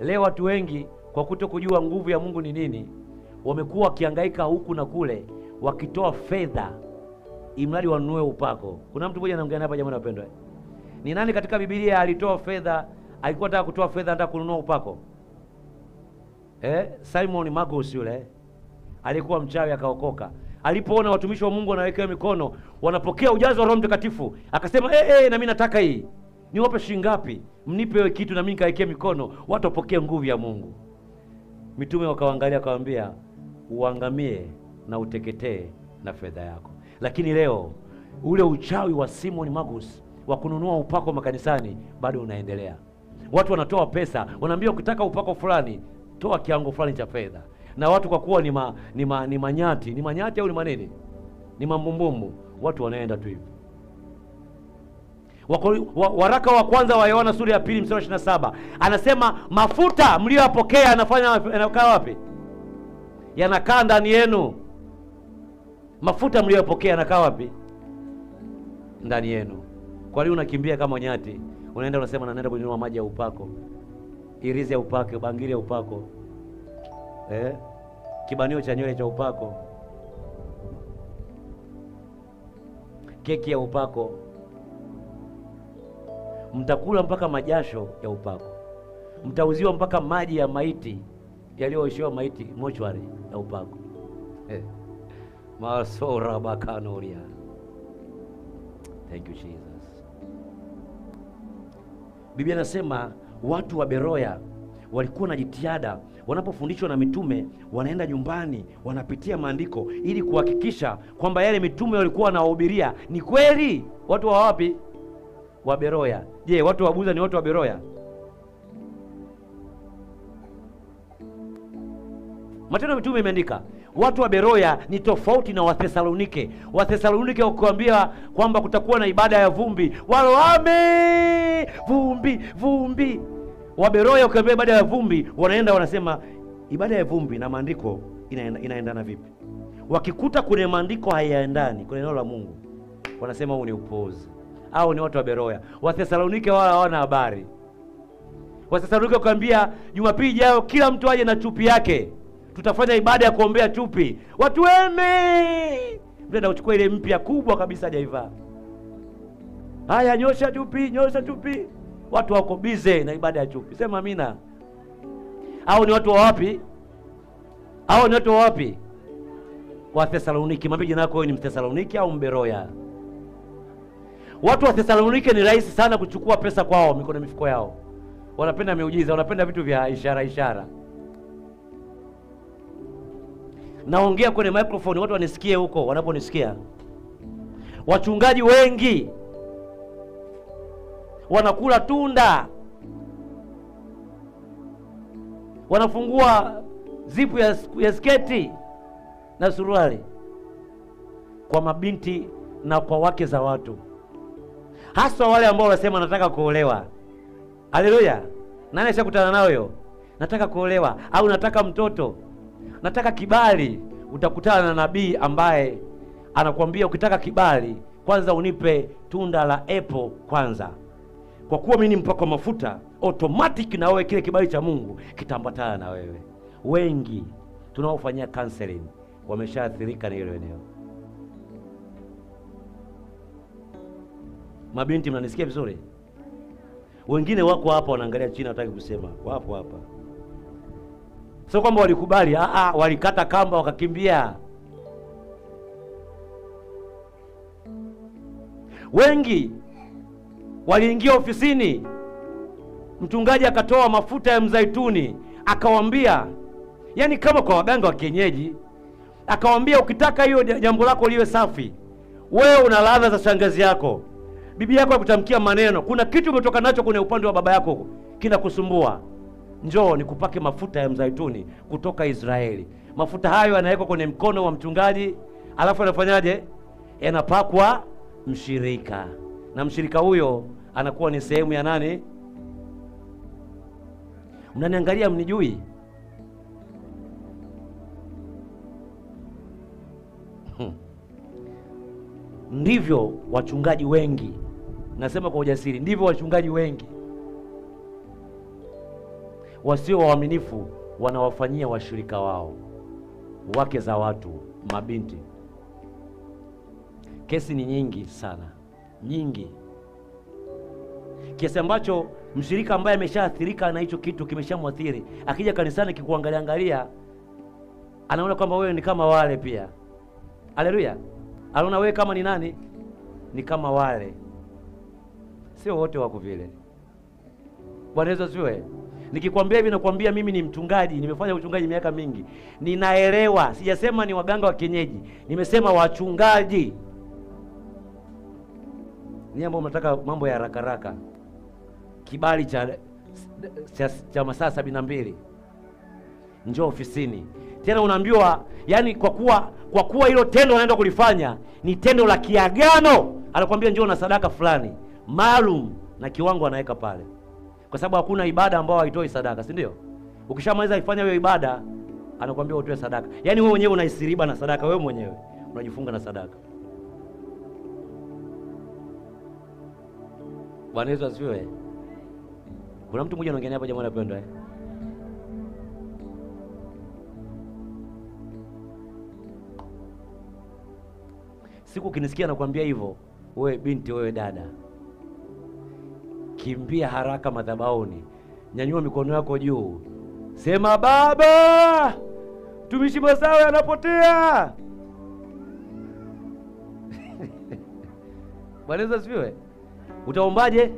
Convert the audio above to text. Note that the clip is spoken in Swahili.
Leo watu wengi kwa kutokujua nguvu ya Mungu ni nini, wamekuwa wakihangaika huku na kule, wakitoa fedha imradi wanunue upako. Kuna mtu mmoja anaongea hapa, jamani wapendwa. Ni nani katika Biblia alitoa fedha, alikuwa anataka kutoa fedha anataka kununua upako? Simon Magus yule alikuwa mchawi akaokoka. Alipoona watumishi wa Mungu wanawekewa mikono, wanapokea ujazo wa Roho Mtakatifu, akasema na mimi nataka hii. Niwape shilingi ngapi? Mnipe kitu na mimi nikawekea mikono, watu wapokee nguvu ya Mungu. Mitume wakaangalia akawaambia, uangamie na uteketee na fedha yako. Lakini leo ule uchawi wa Simon Magus wa kununua upako makanisani bado unaendelea. Watu wanatoa pesa, wanaambia ukitaka upako fulani toa kiwango fulani cha fedha. Na watu kwa kuwa ni manyati au ni manene, ni mambumbumbu, watu wanaenda tu hivi. Waraka wa kwanza wa Yohana sura ya 2 mstari 27 anasema, mafuta mliyopokea yanakaa wapi? Yanakaa ndani yenu. Mafuta mliyopokea yanakaa wapi? Ndani yenu. Kwa nini unakimbia kama nyati? Unaenda unasema naenda kununua maji ya upako, irizi ya upako, bangili ya upako, kibanio cha nywele cha upako, keki ya upako. Mtakula mpaka majasho ya upako, mtauziwa mpaka maji ya maiti yaliyoishiwa maiti mochwari ya upako. Masora bakanoria. Thank you Jesus. Biblia inasema watu wa Beroya walikuwa na jitihada, wanapofundishwa na mitume wanaenda nyumbani, wanapitia maandiko ili kuhakikisha kwamba yale mitume walikuwa wanawahubiria ni kweli. Watu wa wapi? Wa Beroya. Je, watu wa Buza ni watu wa Beroya? Matendo ya Mitume imeandika watu wa Beroya ni tofauti na Wathesalonike. Wathesalonike wakuambia kwamba kutakuwa na ibada ya vumbi, wale vumbi. Wa Beroya ukiambia ibada ya vumbi, wanaenda wanasema ibada ya vumbi na maandiko inaendana vipi? Wakikuta kwenye maandiko hayaendani kwenye neno la Mungu, wanasema huu ni upuuzi. Au ni watu wa Beroya. Wathesalonike wala hawana habari. Wathesalonike ukiambia Jumapili ijayo kila mtu aje na chupi yake, tutafanya ibada ya kuombea chupi, watu weme mtenda uchukua ile mpya kubwa kabisa hajaivaa. Haya, nyosha chupi. Watu wako bize na ibada ya chupi. Sema amina. Au ni watu wa wapi? Wa Thesaloniki. Mwambie jina lako, wewe ni Mthesaloniki au Mberoya? Watu wa Thesalonike ni rahisi sana kuchukua pesa kwao, mikono mifuko yao. Wanapenda miujiza, wanapenda vitu vya ishara. Naongea kwenye microphone, watu wanisikie huko wanaponisikia. Wachungaji wengi wanakula tunda, wanafungua zipu ya sketi na suruali kwa mabinti na kwa wake za watu, hasa wale ambao wanasema nataka kuolewa. Haleluya! Nani ashakutana nao hiyo? Nataka kuolewa au nataka mtoto, nataka kibali. Utakutana na nabii ambaye anakuambia ukitaka kibali kwanza unipe tunda la apple kwanza, kwa kuwa mimi ni mpako mafuta, automatic na wewe kile kibali cha Mungu kitambatana na wewe. Wengi tunaofanyia counseling wameshaathirika na hilo eneo. Mabinti, mnanisikia vizuri? Wengine wako hapa wanaangalia chini, hataki kusema. Wapo hapa. Sio kwamba walikubali, walikata kamba wakakimbia. Wengi waliingia ofisini, mchungaji akatoa mafuta ya mzaituni akawaambia, yani kama kwa waganga wa kienyeji, akawaambia ukitaka hiyo jambo lako liwe safi, wewe una ladha za shangazi yako, bibi yako akutamkia maneno, kuna kitu umetoka nacho kwenye upande wa baba yako kinakusumbua, njoo nikupake mafuta ya mzaituni kutoka Israeli. Mafuta hayo yanawekwa kwenye mkono wa mchungaji, alafu anafanyaje? Yanapakwa mshirika, na mshirika huyo anakuwa ni sehemu ya nani? Mnaniangalia mnijui? Ndivyo wachungaji wengi, nasema kwa ujasiri, ndivyo wachungaji wengi wasio waaminifu wanawafanyia washirika wao, wake za watu, mabinti. Kesi ni nyingi sana, nyingi, kiasi ambacho mshirika ambaye ameshaathirika na hicho kitu kimeshamwathiri, akija kanisani kikuangalia angalia, anaona kwamba wewe ni kama wale pia. Haleluya! Anaona wewe kama ni nani? Ni kama wale. Sio wote wako vile. Bwana Yesu asifiwe. Nikikwambia hivi, nakwambia mimi ni mchungaji, nimefanya uchungaji miaka mingi, ninaelewa. Sijasema ni waganga wa kienyeji, nimesema wachungaji. Ni ambao mnataka mambo ya haraka haraka, kibali cha masaa 72, njoo ofisini. Tena unaambiwa, yani kwa kuwa hilo tendo anaenda kulifanya ni tendo la kiagano, anakuambia njoo na sadaka fulani maalum na kiwango anaweka pale, kwa sababu hakuna ibada ambayo haitoi sadaka, si ndio? Ukishamaliza ifanya hiyo ibada, anakuambia utoe sadaka. Yani wewe mwenyewe unaisiriba na sadaka, wewe mwenyewe unajifunga na sadaka. Bwana Yesu asifiwe. Kuna mtu mmoja anaongea hapa, jamani apendwa, siku ukinisikia nakwambia hivyo, wewe binti, wewe dada, kimbia haraka madhabahuni, nyanyua mikono yako juu, sema Baba, mtumishi Masawe anapotea. Bwana Yesu asifiwe. Utaombaje?